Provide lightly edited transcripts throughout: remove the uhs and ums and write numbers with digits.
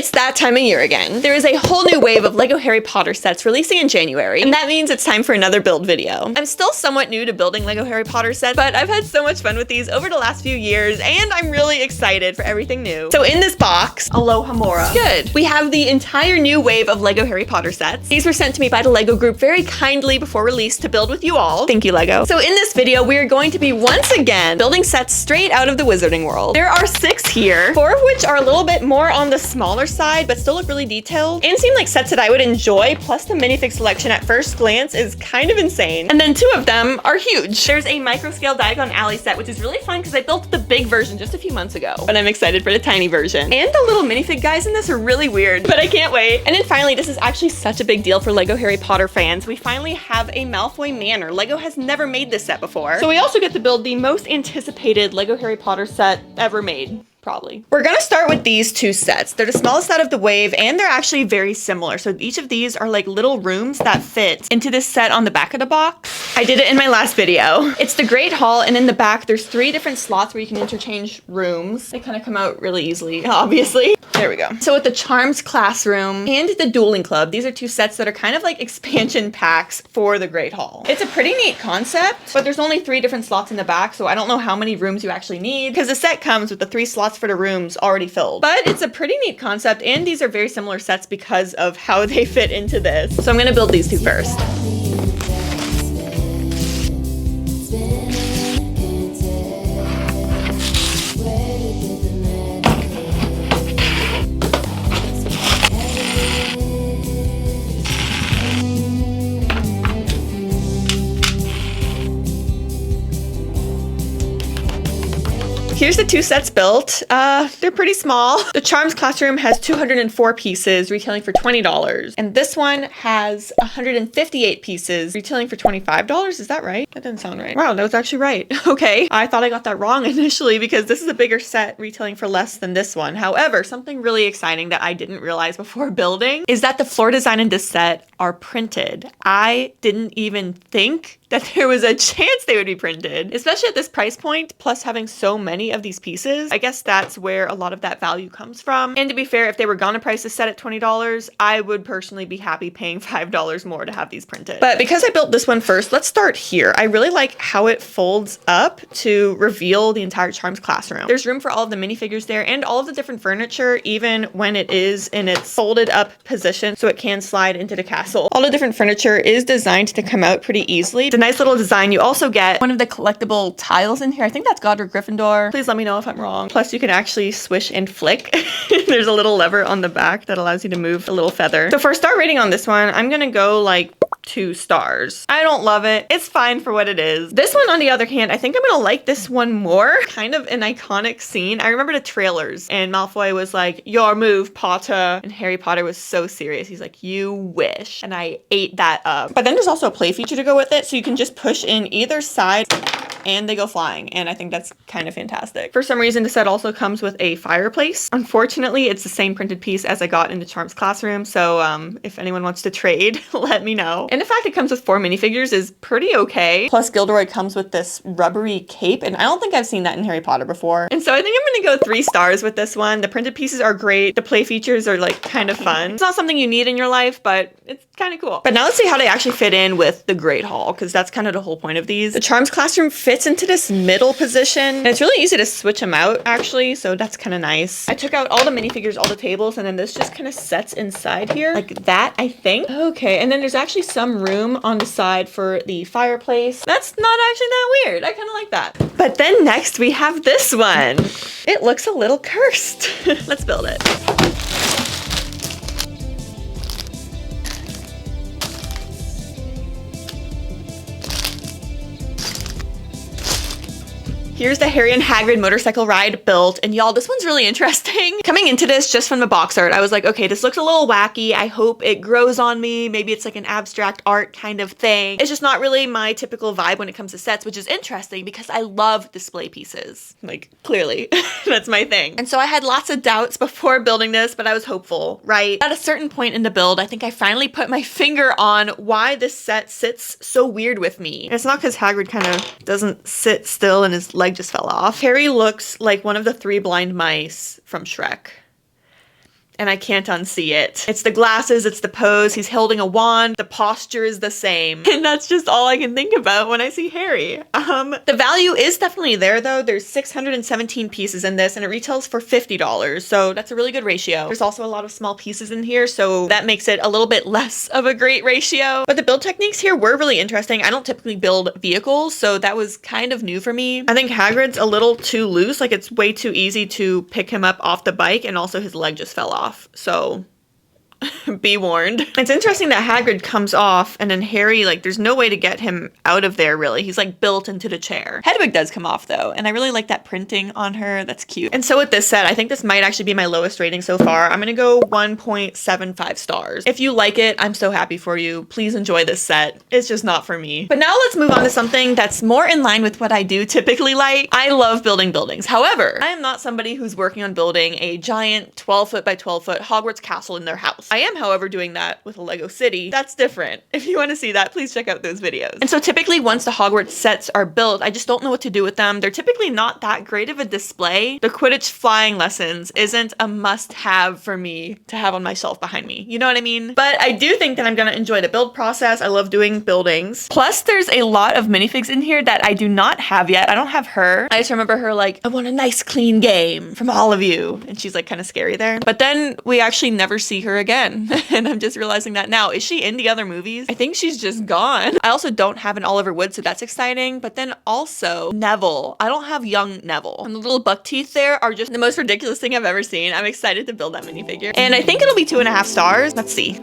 It's that time of year again. There is a whole new wave of LEGO Harry Potter sets releasing in January, and that means it's time for another build video. I'm still somewhat new to building LEGO Harry Potter sets, but I've had so much fun with these over the last few years, and I'm really excited for everything new. So in this box, aloha mora. Good. We have the entire new wave of LEGO Harry Potter sets. These were sent to me by the LEGO group very kindly before release to build with you all. Thank you, LEGO. So in this video, we are going to be once again building sets straight out of the Wizarding World. There are 6 here, 4 of which are a little bit more on the smaller side, but still look really detailed and seem like sets that I would enjoy. Plus the minifig selection at first glance is kind of insane. And then 2 of them are huge. There's a micro scale Diagon Alley set, which is really fun because I built the big version just a few months ago, but I'm excited for the tiny version. And the little minifig guys in this are really weird, but I can't wait. And then finally, this is actually such a big deal for LEGO Harry Potter fans. We finally have a Malfoy Manor. LEGO has never made this set before. So we also get to build the most anticipated LEGO Harry Potter set ever made. Probably. We're gonna start with these 2 sets. They're the smallest out of the wave, and they're actually very similar. So each of these are like little rooms that fit into this set on the back of the box. I did it in my last video. It's the Great Hall, and in the back, there's 3 different slots where you can interchange rooms. They kind of come out really easily, obviously. There we go. So with the Charms Classroom and the Dueling Club, these are 2 sets that are kind of like expansion packs for the Great Hall. It's a pretty neat concept, but there's only 3 different slots in the back, so I don't know how many rooms you actually need, because the set comes with the 3 slots for the rooms already filled. But it's a pretty neat concept, and these are very similar sets because of how they fit into this. So I'm gonna build these 2 first. Here's the 2 sets built. They're pretty small. The Charms Classroom has 204 pieces, retailing for $20. And this one has 158 pieces, retailing for $25. Is that right? That doesn't sound right. Wow, that was actually right. Okay. I thought I got that wrong initially because this is a bigger set retailing for less than this one. However, something really exciting that I didn't realize before building is that the floor design in this set are printed. I didn't even think that there was a chance they would be printed, especially at this price point, plus having so many of these pieces. I guess that's where a lot of that value comes from. And to be fair, if they were gonna price the set at $20, I would personally be happy paying $5 more to have these printed. But because I built this one first, let's start here. I really like how it folds up to reveal the entire Charms Classroom. There's room for all of the minifigures there and all of the different furniture, even when it is in its folded up position, so it can slide into the castle. All the different furniture is designed to come out pretty easily. It's a nice little design. You also get one of the collectible tiles in here. I think that's Godric Gryffindor. Please let me know if I'm wrong. Plus you can actually swish and flick. There's a little lever on the back that allows you to move a little feather. So for a star rating on this one, I'm gonna go like 2 stars. I don't love it. It's fine for what it is. This one, on the other hand, I think I'm gonna like this one more. Kind of an iconic scene. I remember the trailers and Malfoy was like, "Your move, Potter." And Harry Potter was so serious. He's like, "You wish." And I ate that up. But then there's also a play feature to go with it. So you can just push in either side and they go flying. And I think that's kind of fantastic. For some reason, the set also comes with a fireplace. Unfortunately, it's the same printed piece as I got in the Charms Classroom. So if anyone wants to trade, let me know. And the fact it comes with 4 minifigures is pretty okay. Plus Gilderoy comes with this rubbery cape, and I don't think I've seen that in Harry Potter before. And so I think I'm gonna go 3 stars with this one. The printed pieces are great. The play features are like kind of fun. It's not something you need in your life, but it's kind of cool. But now let's see how they actually fit in with the Great Hall, because that's kind of the whole point of these. The Charms Classroom fits into this middle position, and it's really easy to switch them out actually, so that's kind of nice. I took out all the minifigures, all the tables, and then this just kind of sets inside here like that, I think. Okay, and then there's actually some room on the side for the fireplace. That's not actually that weird. I kind of like that. But then next we have this one. It looks a little cursed. Let's build it. Here's the Harry and Hagrid motorcycle ride built, and y'all, this one's really interesting. Coming into this just from the box art, I was like, okay, this looks a little wacky. I hope it grows on me. Maybe it's like an abstract art kind of thing. It's just not really my typical vibe when it comes to sets, which is interesting because I love display pieces. Like, clearly, that's my thing. And so I had lots of doubts before building this, but I was hopeful, right? At a certain point in the build, I think I finally put my finger on why this set sits so weird with me. And it's not because Hagrid kind of doesn't sit still and his leg just fell off. Harry looks like one of the 3 blind mice from Shrek. and I can't unsee it. It's the glasses, it's the pose, he's holding a wand, the posture is the same. And that's just all I can think about when I see Harry. The value is definitely there though. There's 617 pieces in this and it retails for $50. So that's a really good ratio. There's also a lot of small pieces in here, so that makes it a little bit less of a great ratio. But the build techniques here were really interesting. I don't typically build vehicles, so that was kind of new for me. I think Hagrid's a little too loose, like it's way too easy to pick him up off the bike, and also his leg just fell off. So be warned. It's interesting that Hagrid comes off and then Harry, like there's no way to get him out of there really. He's like built into the chair. Hedwig does come off though, and I really like that printing on her. That's cute. And so with this set, I think this might actually be my lowest rating so far. I'm gonna go 1.75 stars. If you like it, I'm so happy for you. Please enjoy this set. It's just not for me. But now let's move on to something that's more in line with what I do typically like. I love building buildings. However, I am not somebody who's working on building a giant 12 foot by 12 foot Hogwarts castle in their house. I am, however, doing that with a Lego city. That's different. If you want to see that, please check out those videos. And so typically once the Hogwarts sets are built, I just don't know what to do with them. They're typically not that great of a display. The Quidditch flying lessons isn't a must-have for me to have on my shelf behind me. You know what I mean? But I do think that I'm gonna enjoy the build process. I love doing buildings. Plus, there's a lot of minifigs in here that I do not have yet. I don't have her. I just remember her like, I want a nice clean game from all of you. And she's like kind of scary there. But then we actually never see her again. And I'm just realizing that now. Is she in the other movies? I think she's just gone. I also don't have an Oliver Wood, so that's exciting. But then also Neville. I don't have young Neville. And the little buck teeth there are just the most ridiculous thing I've ever seen. I'm excited to build that minifigure. And I think it'll be 2.5 stars. Let's see.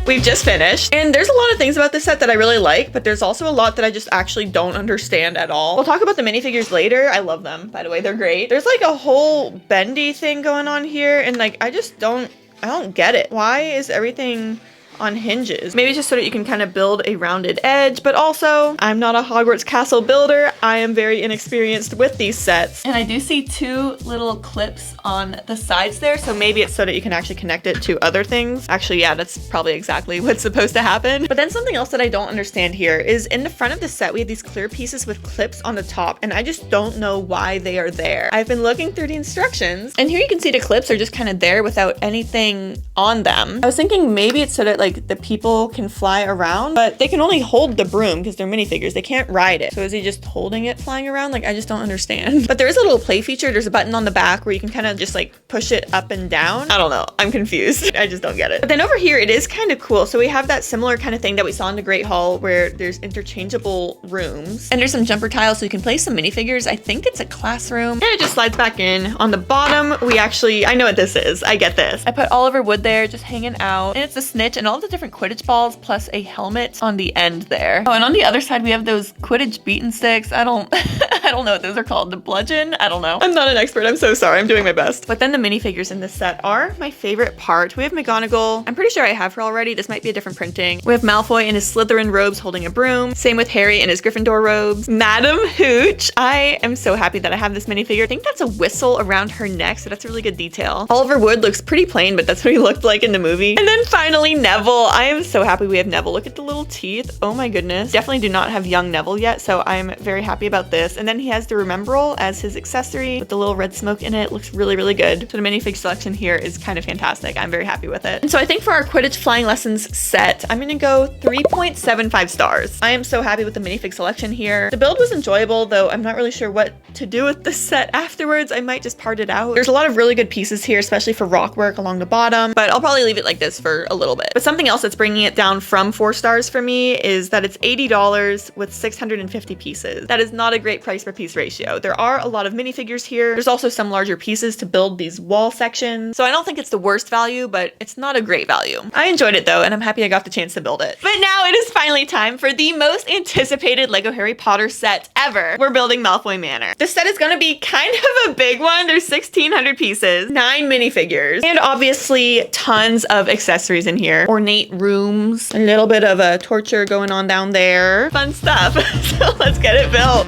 We've just finished, and there's a lot of things about this set that I really like, but there's also a lot that I just actually don't understand at all. We'll talk about the minifigures later. I love them, by the way, they're great. There's like a whole bendy thing going on here, and like I don't get it. Why is everything on hinges? Maybe just so that you can kind of build a rounded edge, but also I'm not a Hogwarts castle builder. I am very inexperienced with these sets. And I do see 2 little clips on the sides there, so maybe it's so that you can actually connect it to other things. Actually, yeah, that's probably exactly what's supposed to happen. But then something else that I don't understand here is in the front of the set, we have these clear pieces with clips on the top, and I just don't know why they are there. I've been looking through the instructions, and here you can see the clips are just kind of there without anything on them. I was thinking maybe it's so that like the people can fly around, but they can only hold the broom because they're minifigures. They can't ride it. So is he just holding it flying around? Like, I just don't understand. But there is a little play feature. There's a button on the back where you can kind of just like push it up and down. I don't know. I'm confused. I just don't get it. But then over here, it is kind of cool. So we have that similar kind of thing that we saw in the Great Hall where there's interchangeable rooms and there's some jumper tiles so you can place some minifigures. I think it's a classroom, and it just slides back in. On the bottom, we actually, I know what this is. I get this. I put Oliver Wood there just hanging out, and it's a snitch and all the different Quidditch balls plus a helmet on the end there. Oh, and on the other side we have those Quidditch beaten sticks. I don't know what those are called. The bludgeon? I don't know. I'm not an expert. I'm so sorry. I'm doing my best. But then the minifigures in this set are my favorite part. We have McGonagall. I'm pretty sure I have her already. This might be a different printing. We have Malfoy in his Slytherin robes holding a broom. Same with Harry in his Gryffindor robes. Madam Hooch. I am so happy that I have this minifigure. I think that's a whistle around her neck, so that's a really good detail. Oliver Wood looks pretty plain, but that's what he looked like in the movie. And then finally Neville. I am so happy we have Neville. Look at the little teeth. Oh my goodness. Definitely do not have young Neville yet, so I'm very happy about this. And then he has the Remembrall as his accessory with the little red smoke in it. Looks really, really good. So the minifig selection here is kind of fantastic. I'm very happy with it. And so I think for our Quidditch Flying Lessons set, I'm gonna go 3.75 stars. I am so happy with the minifig selection here. The build was enjoyable, though I'm not really sure what to do with this set afterwards. I might just part it out. There's a lot of really good pieces here, especially for rock work along the bottom, but I'll probably leave it like this for a little bit. But something else that's bringing it down from 4 stars for me is that it's $80 with 650 pieces. That is not a great price per piece ratio. There are a lot of minifigures here. There's also some larger pieces to build these wall sections. So I don't think it's the worst value, but it's not a great value. I enjoyed it though, and I'm happy I got the chance to build it. But now it is finally time for the most anticipated Lego Harry Potter set ever. We're building Malfoy Manor. This set is gonna be kind of a big one. There's 1,600 pieces, 9 minifigures, and obviously tons of accessories in here. Ornate rooms, a little bit of a torture going on down there. Fun stuff. So let's get it built.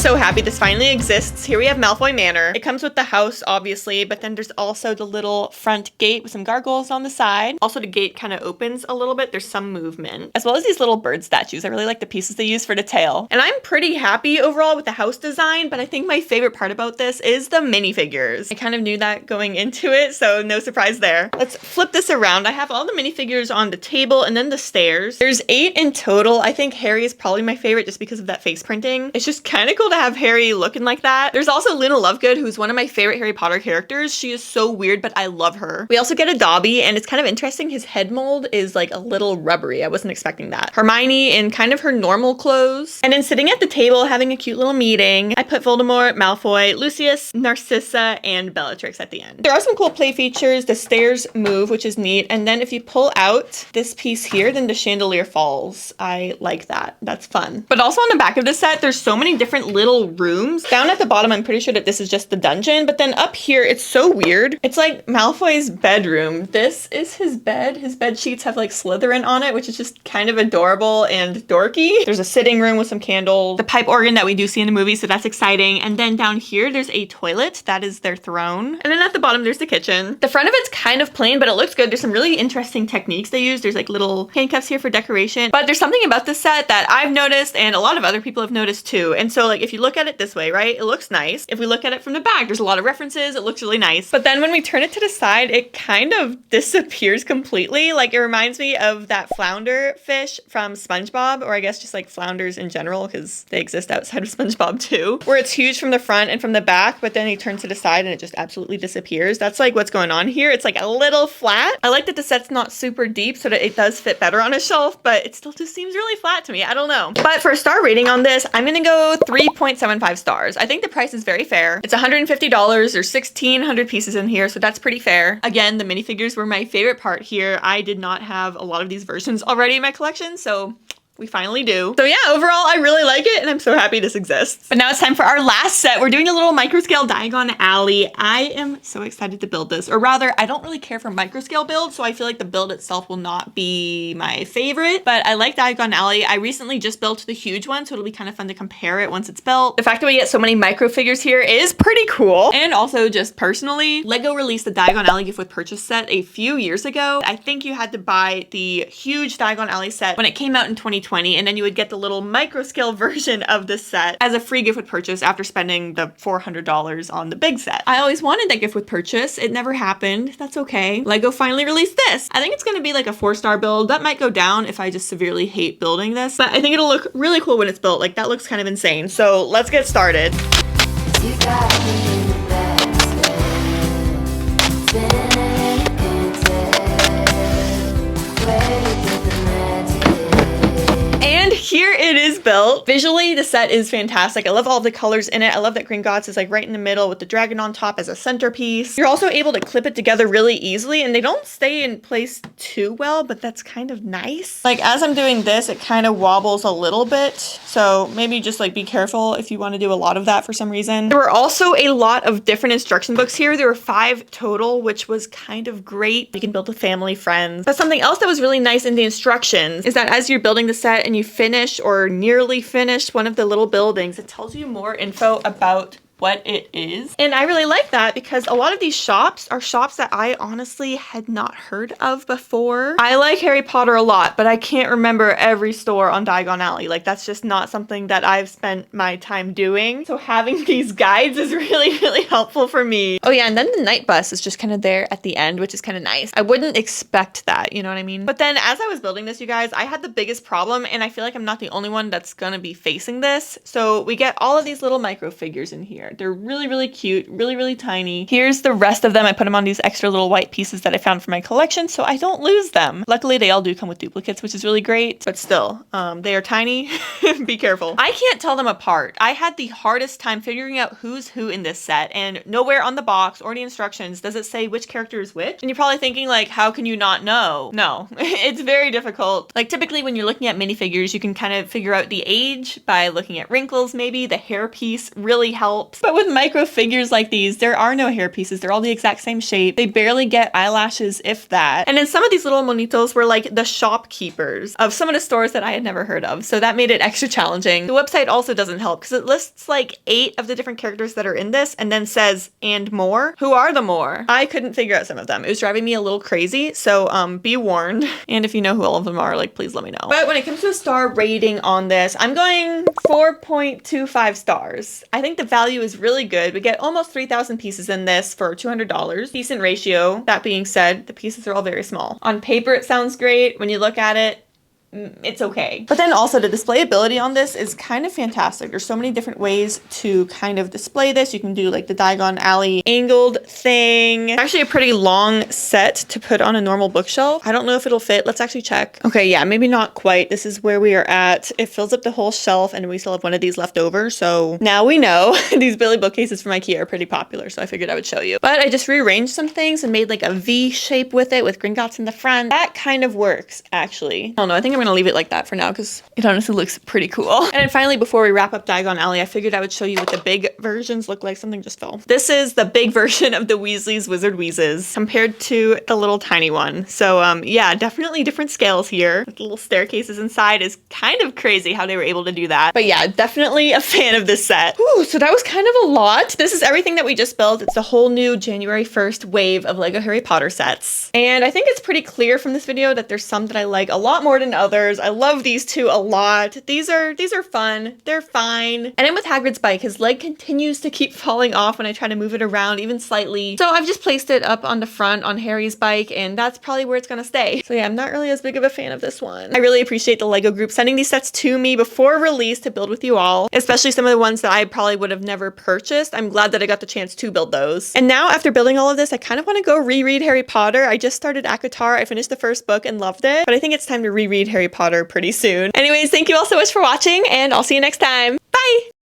so happy this finally exists. Here we have Malfoy Manor. It comes with the house, obviously, but then there's also the little front gate with some gargoyles on the side. Also, the gate kind of opens a little bit. There's some movement, as well as these little bird statues. I really like the pieces they use for the tail. And I'm pretty happy overall with the house design, but I think my favorite part about this is the minifigures. I kind of knew that going into it, so no surprise there. Let's flip this around. I have all the minifigures on the table and then the stairs. There's 8 in total. I think Harry is probably my favorite just because of that face printing. It's just kind of cool to have Harry looking like that. There's also Luna Lovegood, who's one of my favorite Harry Potter characters. She is so weird, but I love her. We also get a Dobby, and it's kind of interesting. His head mold is like a little rubbery. I wasn't expecting that. Hermione in kind of her normal clothes. And then sitting at the table having a cute little meeting, I put Voldemort, Malfoy, Lucius, Narcissa, and Bellatrix at the end. There are some cool play features. The stairs move, which is neat. And then if you pull out this piece here, then the chandelier falls. I like that. That's fun. But also on the back of the set, there's so many different little rooms. Down at the bottom, I'm pretty sure that this is just the dungeon. But then up here, it's so weird. It's like Malfoy's bedroom. This is his bed. His bed sheets have like Slytherin on it, which is just kind of adorable and dorky. There's a sitting room with some candles. The pipe organ that we do see in the movie, so that's exciting. And then down here, there's a toilet. That is their throne. And then at the bottom, there's the kitchen. The front of it's kind of plain, but it looks good. There's some really interesting techniques they use. There's like little handcuffs here for decoration. But there's something about this set that I've noticed and a lot of other people have noticed too. And so like if you look at it this way, right, it looks nice. If we look at it from the back, there's a lot of references. It looks really nice. But then when we turn it to the side, it kind of disappears completely. Like it reminds me of that flounder fish from SpongeBob, or I guess just like flounders in general, because they exist outside of SpongeBob too, where it's huge from the front and from the back, but then you turn to the side and it just absolutely disappears. That's like what's going on here. It's like a little flat. I like that the set's not super deep so that it does fit better on a shelf, but it still just seems really flat to me. I don't know. But for a star rating on this, I'm gonna go 3.75 stars. I think the price is very fair. It's $150. There's 1,600 pieces in here, so that's pretty fair. Again, the minifigures were my favorite part here. I did not have a lot of these versions already in my collection, so we finally do. So yeah, overall, I really like it and I'm so happy this exists. But now it's time for our last set. We're doing a little microscale Diagon Alley. I am so excited to build this, or rather, I don't really care for microscale builds, so I feel like the build itself will not be my favorite, but I like Diagon Alley. I recently just built the huge one, so it'll be kind of fun to compare it once it's built. The fact that we get so many micro figures here is pretty cool. And also just personally, Lego released the Diagon Alley gift with purchase set a few years ago. I think you had to buy the huge Diagon Alley set when it came out in 2020, and then you would get the little micro scale version of the set as a free gift with purchase after spending the $400 on the big set. I always wanted that gift with purchase. It never happened. That's okay. Lego finally released this. I think it's going to be like a 4-star build. That might go down if I just severely hate building this, but I think it'll look really cool when it's built. Like that looks kind of insane. So let's get started. Here it is built. Visually, the set is fantastic. I love all of the colors in it. I love that Gringotts is like right in the middle with the dragon on top as a centerpiece. You're also able to clip it together really easily, and they don't stay in place too well, but that's kind of nice. Like as I'm doing this, it kind of wobbles a little bit. So maybe just like be careful if you want to do a lot of that for some reason. There were also a lot of different instruction books here. There were 5 total, which was kind of great. You can build with family, friends. But something else that was really nice in the instructions is that as you're building the set and you finish or nearly finished one of the little buildings, it tells you more info about what it is. And I really like that because a lot of these shops are shops that I honestly had not heard of before. I like Harry Potter a lot, but I can't remember every store on Diagon Alley. Like that's just not something that I've spent my time doing. So having these guides is really, really helpful for me. Oh yeah, and then the night bus is just kind of there at the end, which is kind of nice. I wouldn't expect that, you know what I mean? But then as I was building this, you guys, I had the biggest problem, and I feel like I'm not the only one that's gonna be facing this. So we get all of these little micro figures in here. They're really, really cute, really, really tiny. Here's the rest of them. I put them on these extra little white pieces that I found for my collection so I don't lose them. Luckily, they all do come with duplicates, which is really great, but still, they are tiny. Be careful. I can't tell them apart. I had the hardest time figuring out who's who in this set, and nowhere on the box or the instructions does it say which character is which. And you're probably thinking like, how can you not know? No, it's very difficult. Like typically when you're looking at minifigures, you can kind of figure out the age by looking at wrinkles maybe. The hair piece really helps. But with micro figures like these, there are no hair pieces. They're all the exact same shape. They barely get eyelashes, if that. And then some of these little monitos were like the shopkeepers of some of the stores that I had never heard of. So that made it extra challenging. The website also doesn't help because it lists like 8 of the different characters that are in this and then says, and more. Who are the more? I couldn't figure out some of them. It was driving me a little crazy. So be warned. And if you know who all of them are, like, please let me know. But when it comes to a star rating on this, I'm going 4.25 stars. I think the value is really good. We get almost 3,000 pieces in this for $200. Decent ratio. That being said, the pieces are all very small. On paper, it sounds great. When you look at it, it's okay. But then also the displayability on this is kind of fantastic. There's so many different ways to kind of display this. You can do like the Diagon Alley angled thing. It's actually a pretty long set to put on a normal bookshelf. I don't know if it'll fit. Let's actually check. Okay, yeah, maybe not quite. This is where we are at. It fills up the whole shelf and we still have one of these left over. So now we know these Billy bookcases from IKEA are pretty popular. So I figured I would show you. But I just rearranged some things and made like a V shape with it with Gringotts in the front. That kind of works actually. I don't know. I think I'm gonna leave it like that for now because it honestly looks pretty cool. And then finally, before we wrap up Diagon Alley, I figured I would show you what the big versions look like. Something just fell. This is the big version of the Weasley's Wizard Wheezes compared to the little tiny one. So yeah, definitely different scales here. The little staircases inside is kind of crazy how they were able to do that. But yeah, definitely a fan of this set. Ooh, so that was kind of a lot. This is everything that we just built. It's the whole new January 1st wave of Lego Harry Potter sets. And I think it's pretty clear from this video that there's some that I like a lot more than others. I love these two a lot. These are fun. They're fine. And then with Hagrid's bike, his leg continues to keep falling off when I try to move it around, even slightly. So I've just placed it up on the front on Harry's bike, and that's probably where it's gonna stay. So yeah, I'm not really as big of a fan of this one. I really appreciate the Lego group sending these sets to me before release to build with you all, especially some of the ones that I probably would have never purchased. I'm glad that I got the chance to build those. And now after building all of this, I kind of want to go reread Harry Potter. I just started ACOTAR. I finished the first book and loved it, but I think it's time to reread Harry Potter pretty soon. Anyways, thank you all so much for watching, and I'll see you next time.